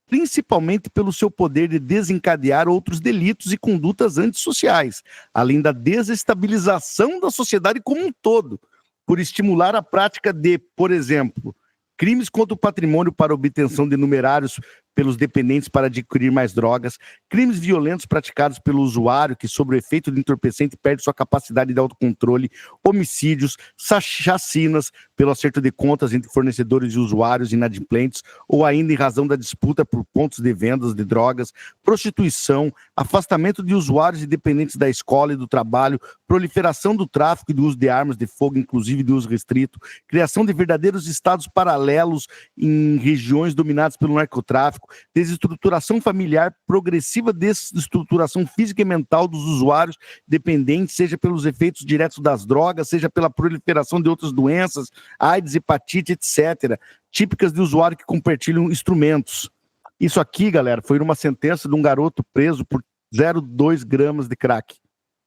principalmente pelo seu poder de desencadear outros delitos e condutas antissociais, além da desestabilização da sociedade como um todo, por estimular a prática de, por exemplo, crimes contra o patrimônio para obtenção de numerários pelos dependentes para adquirir mais drogas, crimes violentos praticados pelo usuário que, sob o efeito do entorpecente, perde sua capacidade de autocontrole, homicídios, chacinas pelo acerto de contas entre fornecedores e usuários inadimplentes, ou ainda em razão da disputa por pontos de vendas de drogas, prostituição, afastamento de usuários e dependentes da escola e do trabalho, proliferação do tráfico e do uso de armas de fogo, inclusive de uso restrito, criação de verdadeiros estados paralelos em regiões dominadas pelo narcotráfico, desestruturação familiar, progressiva desestruturação física e mental dos usuários dependentes, seja pelos efeitos diretos das drogas, seja pela proliferação de outras doenças, AIDS, hepatite, etc., típicas de usuário que compartilham instrumentos. Isso aqui, galera, foi uma sentença de um garoto preso por 0,2 gramas de crack.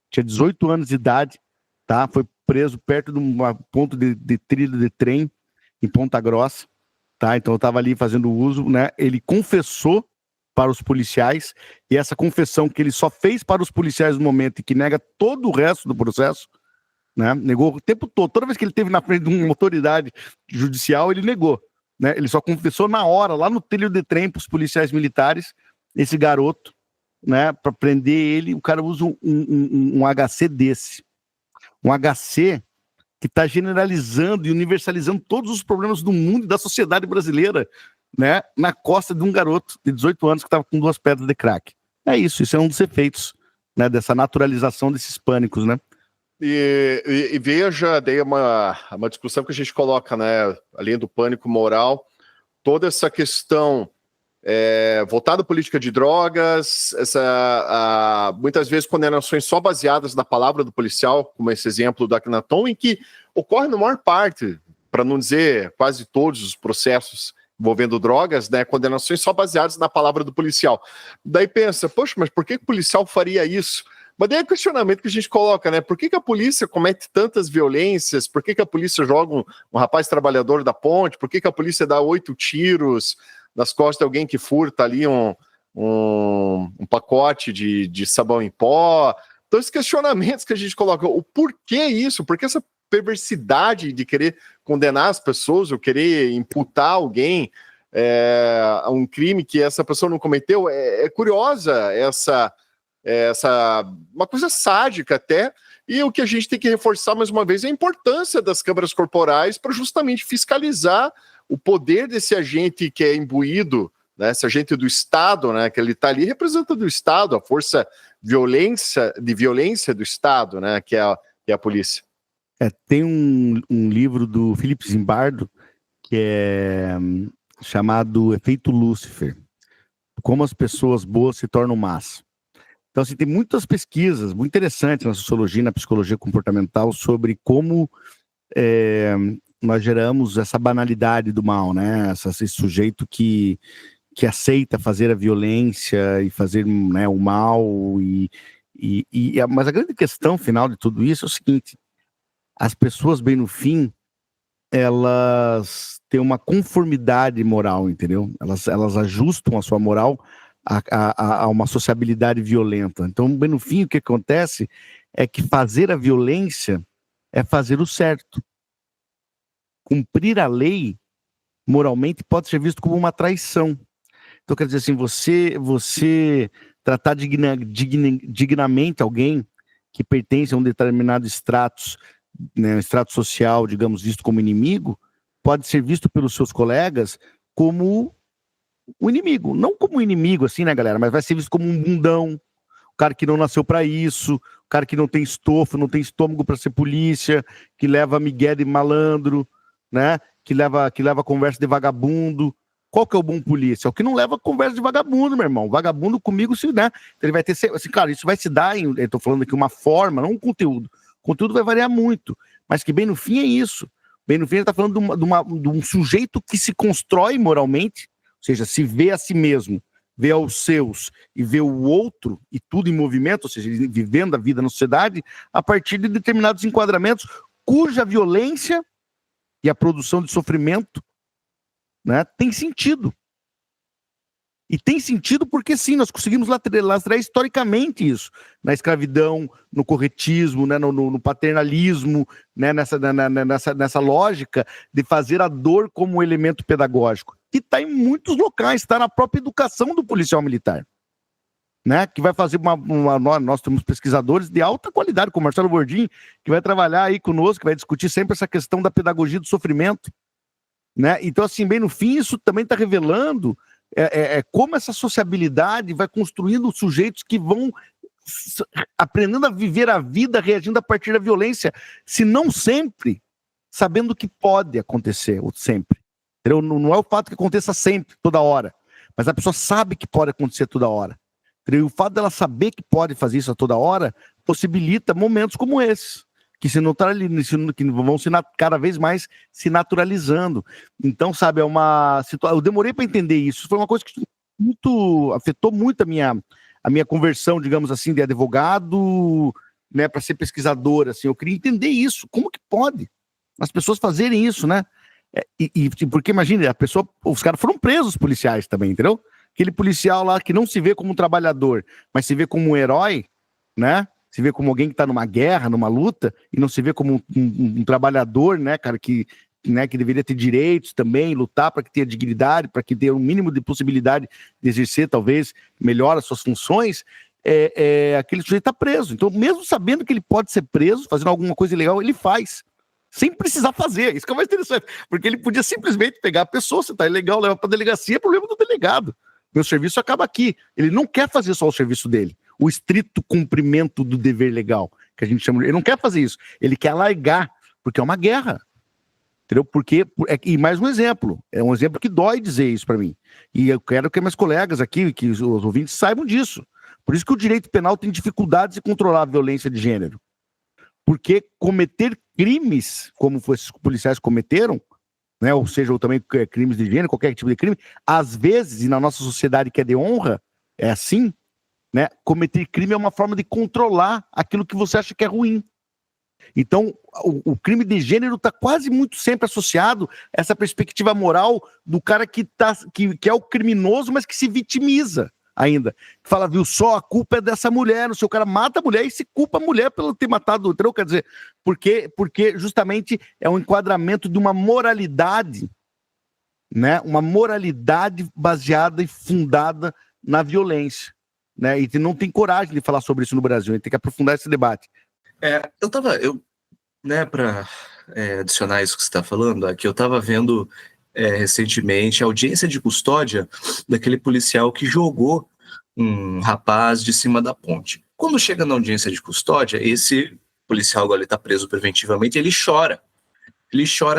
Tinha 18 anos de idade, tá? Foi preso perto de um ponto de trilho de trem em Ponta Grossa. Tá, então eu estava ali fazendo uso, né? Ele confessou para os policiais, e essa confissão que ele só fez para os policiais no momento e que nega todo o resto do processo, né? Negou o tempo todo. Toda vez que ele esteve na frente de uma autoridade judicial, ele negou, né? Ele só confessou na hora, lá no trilho de trem, para os policiais militares, esse garoto, né? Para prender ele, o cara usa um HC desse. Um HC que está generalizando e universalizando todos os problemas do mundo e da sociedade brasileira, né, na costa de um garoto de 18 anos que estava com 2 pedras de crack. É isso é um dos efeitos, né, dessa naturalização desses pânicos, né? E veja, daí uma discussão que a gente coloca, né, além do pânico moral, toda essa questão voltada à política de drogas, muitas vezes condenações só baseadas na palavra do policial, como esse exemplo do Akhenaton, em que ocorre na maior parte, para não dizer quase todos os processos envolvendo drogas, né, condenações só baseadas na palavra do policial. Daí pensa, poxa, mas por que o policial faria isso? Mas daí é o questionamento que a gente coloca, né? Por que a polícia comete tantas violências? Por que a polícia joga um rapaz trabalhador da ponte? Por que a polícia dá 8 tiros nas costas de alguém que furta ali um pacote de sabão em pó? Então, esses questionamentos que a gente coloca, o porquê isso? Por que essa perversidade de querer condenar as pessoas, ou querer imputar alguém a um crime que essa pessoa não cometeu? É curiosa essa uma coisa sádica até, e o que a gente tem que reforçar mais uma vez é a importância das câmaras corporais para justamente fiscalizar o poder desse agente que é imbuído, né, esse agente do Estado, né, que ele está ali representando o Estado, a força de violência do Estado, né, que é a polícia. Tem um livro do Philip Zimbardo que é chamado Efeito Lúcifer, como as pessoas boas se tornam más. Então, assim, tem muitas pesquisas muito interessantes na sociologia e na psicologia comportamental sobre como nós geramos essa banalidade do mal, né? Esse sujeito que aceita fazer a violência e fazer, né, o mal. Mas a grande questão final de tudo isso é o seguinte: as pessoas, bem no fim, elas têm uma conformidade moral, entendeu? Elas ajustam a sua moral a uma sociabilidade violenta. Então, bem no fim, o que acontece é que fazer a violência é fazer o certo. Cumprir a lei, moralmente, pode ser visto como uma traição. Então, quer dizer assim, você tratar dignamente alguém que pertence a um determinado status, né, um extrato social, digamos, visto como inimigo, pode ser visto pelos seus colegas como um inimigo. Não como um inimigo, assim, né, galera? Mas vai ser visto como um bundão, o cara que não nasceu para isso, o cara que não tem estofo, não tem estômago para ser polícia, que leva migué de malandro, né? Que leva conversa de vagabundo. Qual que é o bom polícia? É o que não leva conversa de vagabundo, meu irmão. Vagabundo comigo, né? Ele vai ter... Assim, claro, isso vai se dar, eu tô falando aqui uma forma, não um conteúdo. O conteúdo vai variar muito, mas que bem no fim é isso. Bem no fim ele está falando de um sujeito que se constrói moralmente, ou seja, se vê a si mesmo, vê aos seus e vê o outro, e tudo em movimento, ou seja, vivendo a vida na sociedade, a partir de determinados enquadramentos, cuja violência e a produção de sofrimento, né, tem sentido. E tem sentido porque, sim, nós conseguimos lastrear historicamente isso. Na escravidão, no corretismo, né, no paternalismo, né, nessa lógica de fazer a dor como elemento pedagógico. Que está em muitos locais, está na própria educação do policial militar. Né, que vai fazer nós temos pesquisadores de alta qualidade, como o Marcelo Bordim, que vai trabalhar aí conosco, que vai discutir sempre essa questão da pedagogia do sofrimento. Né? Então, assim, bem no fim, isso também está revelando como essa sociabilidade vai construindo sujeitos que vão aprendendo a viver a vida reagindo a partir da violência, se não sempre sabendo que pode acontecer, ou sempre. Entendeu? Não é o fato que aconteça sempre, toda hora, mas a pessoa sabe que pode acontecer toda hora. Entendeu? E o fato dela saber que pode fazer isso a toda hora possibilita momentos como esses, que que vão se cada vez mais se naturalizando. Então, sabe, é uma situação. Eu demorei para entender isso. Foi uma coisa que afetou muito a minha conversão, digamos assim, de advogado, né, para ser pesquisador. Assim, eu queria entender isso. Como que pode as pessoas fazerem isso, né? Porque imagina, os caras foram presos, policiais também, entendeu? Aquele policial lá que não se vê como um trabalhador, mas se vê como um herói, né? Se vê como alguém que está numa guerra, numa luta, e não se vê como um trabalhador, né, cara, que deveria ter direitos também, lutar para que tenha dignidade, para que tenha um mínimo de possibilidade de exercer, talvez, melhor as suas funções, aquele sujeito está preso. Então, mesmo sabendo que ele pode ser preso, fazendo alguma coisa ilegal, ele faz. Sem precisar fazer. Isso que é mais interessante. Porque ele podia simplesmente pegar a pessoa, se está ilegal, leva para a delegacia, é problema do delegado. Meu serviço acaba aqui. Ele não quer fazer só o serviço dele. O estrito cumprimento do dever legal, que a gente chama. Ele não quer fazer isso. Ele quer largar, porque é uma guerra. Entendeu? E mais um exemplo. É um exemplo que dói dizer isso para mim. E eu quero que meus colegas aqui, que os ouvintes saibam disso. Por isso que o direito penal tem dificuldades de controlar a violência de gênero. Porque cometer crimes, como esses policiais cometeram, né, ou seja, ou também crimes de gênero, qualquer tipo de crime, às vezes, e na nossa sociedade que é de honra, é assim, né, cometer crime é uma forma de controlar aquilo que você acha que é ruim. Então, o crime de gênero está quase muito sempre associado a essa perspectiva moral do cara que é o criminoso, mas que se vitimiza ainda. Que fala, viu, só a culpa é dessa mulher, não sei, o cara mata a mulher e se culpa a mulher pelo ter matado, entendeu? Quer dizer, porque justamente é um enquadramento de uma moralidade, né? Uma moralidade baseada e fundada na violência, né? E não tem coragem de falar sobre isso no Brasil, a gente tem que aprofundar esse debate. Para adicionar isso que você está falando, aqui eu estava vendo recentemente a audiência de custódia daquele policial que jogou um rapaz de cima da ponte. Quando chega na audiência de custódia, esse policial agora está preso preventivamente, ele chora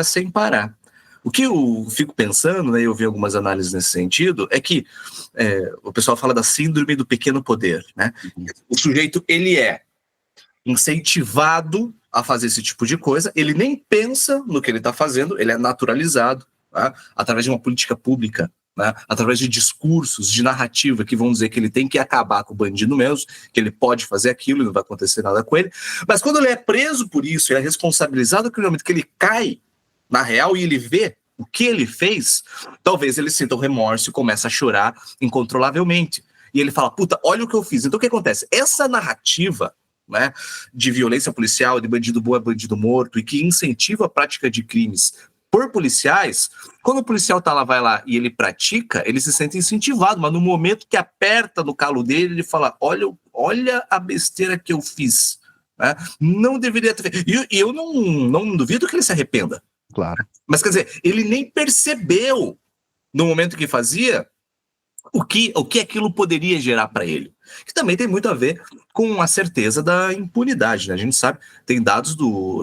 sem parar. O que eu fico pensando, né, eu vi algumas análises nesse sentido, é que o pessoal fala da síndrome do pequeno poder, né? O sujeito, ele é incentivado a fazer esse tipo de coisa, ele nem pensa no que ele está fazendo, ele é naturalizado, tá? Através de uma política pública, né? Através de discursos, de narrativa que vão dizer que ele tem que acabar com o bandido mesmo, que ele pode fazer aquilo e não vai acontecer nada com ele. Mas quando ele é preso por isso, ele é responsabilizado naquele momento que ele cai na real e ele vê o que ele fez, talvez ele sinta o remorso e comece a chorar incontrolavelmente. E ele fala, puta, olha o que eu fiz. Então o que acontece? Essa narrativa, né, de violência policial, de bandido bom é bandido morto, e que incentiva a prática de crimes por policiais, quando o policial vai lá e ele pratica, ele se sente incentivado, mas no momento que aperta no calo dele, ele fala, olha a besteira que eu fiz. Né? Não deveria ter feito. E eu não duvido que ele se arrependa. Claro. Mas quer dizer, ele nem percebeu no momento que fazia o que aquilo poderia gerar para ele. Que também tem muito a ver com a certeza da impunidade, né? A gente sabe, tem dados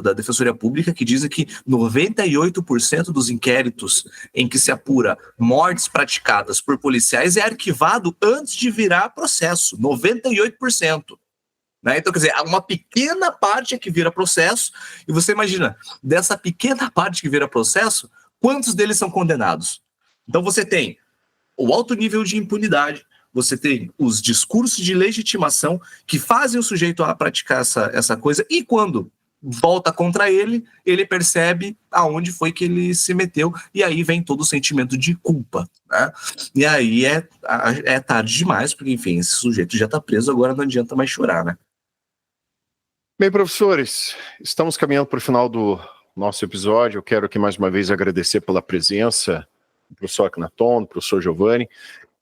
da Defensoria Pública que dizem que 98% dos inquéritos em que se apura mortes praticadas por policiais é arquivado antes de virar processo, 98%. Né? Então, quer dizer, há uma pequena parte que vira processo, e você imagina, dessa pequena parte que vira processo, quantos deles são condenados? Então você tem o alto nível de impunidade, você tem os discursos de legitimação que fazem o sujeito a praticar essa coisa, e quando volta contra ele, ele percebe aonde foi que ele se meteu, e aí vem todo o sentimento de culpa, né? E aí é tarde demais, porque, enfim, esse sujeito já está preso, agora não adianta mais chorar, né? Bem, professores, estamos caminhando para o final do nosso episódio. Eu quero aqui mais uma vez agradecer pela presença do professor Akhenaton, do professor Giovanni,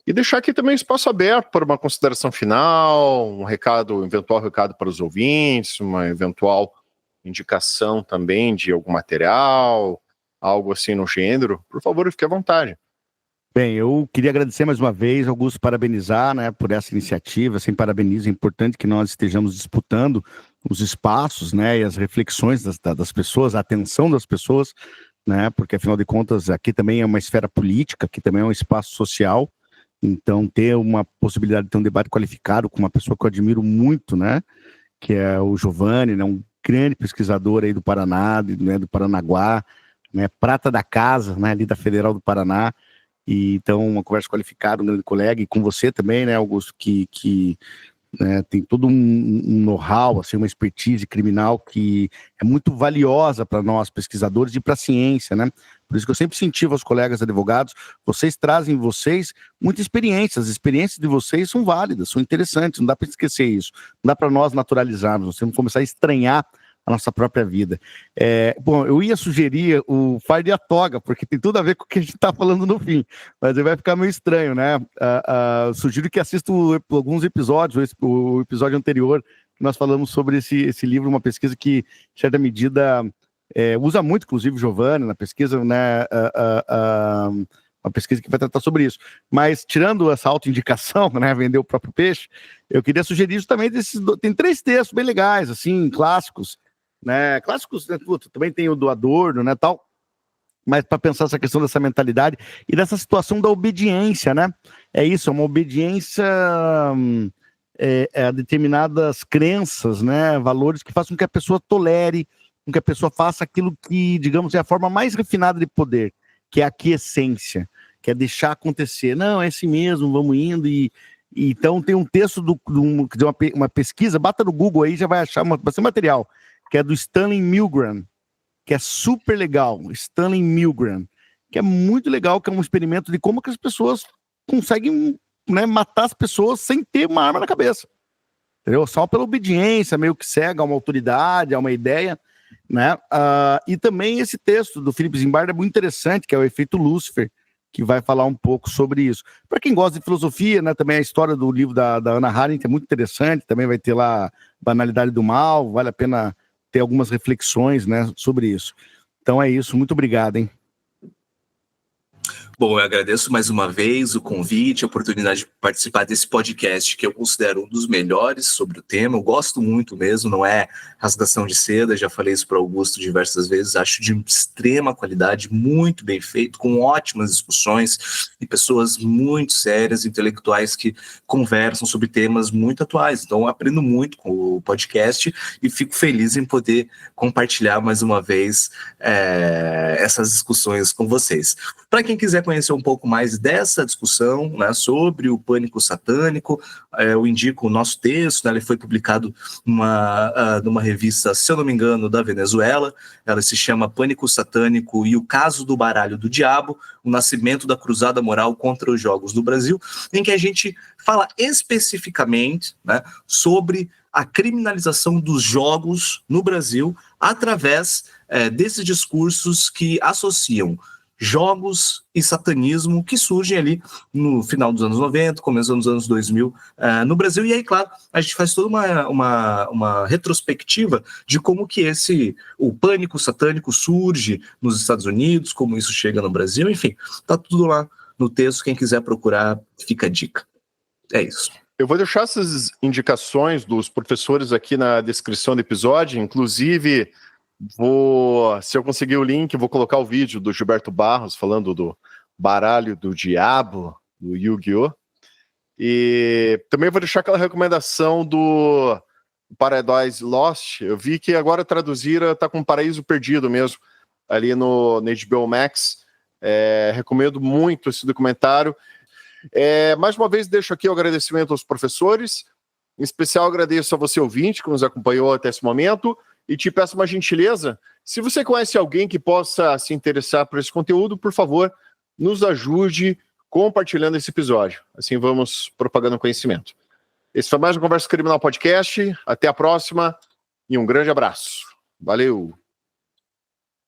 e deixar aqui também espaço aberto para uma consideração final, um eventual recado para os ouvintes, uma eventual indicação também de algum material, algo assim no gênero. Por favor, fique à vontade. Bem, eu queria agradecer mais uma vez, Augusto, parabenizar, né, por essa iniciativa, assim, parabenizo, é importante que nós estejamos disputando os espaços, né, e as reflexões das pessoas, a atenção das pessoas, né, porque afinal de contas aqui também é uma esfera política, aqui também é um espaço social, então ter uma possibilidade de ter um debate qualificado com uma pessoa que eu admiro muito, né, que é o Giovanni, né, um grande pesquisador aí do Paraná, né, do Paranaguá, né, prata da casa, né, ali da Federal do Paraná. E então uma conversa qualificada, um grande colega, e com você também, né, Augusto, que né, tem todo um know-how, assim, uma expertise criminal que é muito valiosa para nós pesquisadores e para a ciência, né? Por isso que eu sempre incentivo aos colegas advogados, vocês trazem muita experiência, as experiências de vocês são válidas, são interessantes, não dá para esquecer isso, não dá para nós naturalizarmos, nós temos que começar a estranhar a nossa própria vida. Bom, eu ia sugerir o Farde e a Toga, porque tem tudo a ver com o que a gente está falando no fim, mas aí vai ficar meio estranho, né? Sugiro que assista alguns episódios, o episódio anterior, que nós falamos sobre esse livro, uma pesquisa que, em certa medida, usa muito, inclusive, o Giovanni na pesquisa, né? Uma pesquisa que vai tratar sobre isso. Mas, tirando essa autoindicação, né, vender o próprio peixe, eu queria sugerir justamente tem 3 textos bem legais, assim, clássicos, né, também tem o do Adorno, né, tal, mas para pensar essa questão dessa mentalidade e dessa situação da obediência, né, é uma obediência a determinadas crenças, né, valores que façam com que a pessoa tolere, com que a pessoa faça aquilo que, digamos, é a forma mais refinada de poder, que é a aquiescência, que é deixar acontecer, não, é assim mesmo, vamos indo, e então tem um texto de uma pesquisa, bata no Google aí, já vai achar bastante material, que é do Stanley Milgram, que é super legal, Stanley Milgram, que é muito legal, que é um experimento de como que as pessoas conseguem, né, matar as pessoas sem ter uma arma na cabeça, entendeu? Só pela obediência, meio que cega a uma autoridade, a uma ideia, né? E também esse texto do Philip Zimbardo é muito interessante, que é o efeito Lúcifer, que vai falar um pouco sobre isso. Para quem gosta de filosofia, né, também a história do livro da Hannah Arendt é muito interessante, também vai ter lá Banalidade do Mal, vale a pena ter algumas reflexões, né, sobre isso. Então é isso, muito obrigado, hein? Bom, eu agradeço mais uma vez o convite, a oportunidade de participar desse podcast que eu considero um dos melhores sobre o tema. Eu gosto muito mesmo, não é rasgação de seda, já falei isso para o Augusto diversas vezes, acho de extrema qualidade, muito bem feito, com ótimas discussões e pessoas muito sérias, intelectuais que conversam sobre temas muito atuais. Então eu aprendo muito com o podcast e fico feliz em poder compartilhar mais uma vez essas discussões com vocês. Para quem quiser conhecer um pouco mais dessa discussão, né, sobre o pânico satânico, eu indico o nosso texto, né, ele foi publicado numa revista, se eu não me engano, da Venezuela. Ela se chama Pânico Satânico e o Caso do Baralho do Diabo, o nascimento da cruzada moral contra os jogos do Brasil, em que a gente fala especificamente, né, sobre a criminalização dos jogos no Brasil através desses discursos que associam jogos e satanismo que surgem ali no final dos anos 90, começo dos anos 2000 no Brasil. E aí, claro, a gente faz toda uma retrospectiva de como que o pânico satânico surge nos Estados Unidos, como isso chega no Brasil, enfim, tá tudo lá no texto, quem quiser procurar, fica a dica. É isso. Eu vou deixar essas indicações dos professores aqui na descrição do episódio, inclusive se eu conseguir o link, vou colocar o vídeo do Gilberto Barros falando do baralho do diabo, do Yu-Gi-Oh! E também vou deixar aquela recomendação do Paradise Lost. Eu vi que agora traduziram, tá com Paraíso Perdido mesmo, ali no HBO Max. Recomendo muito esse documentário. Mais uma vez, deixo aqui o agradecimento aos professores. Em especial, agradeço a você, ouvinte, que nos acompanhou até esse momento. E te peço uma gentileza, se você conhece alguém que possa se interessar por esse conteúdo, por favor, nos ajude compartilhando esse episódio. Assim vamos propagando conhecimento. Esse foi mais um Conversa Criminal Podcast. Até a próxima e um grande abraço. Valeu!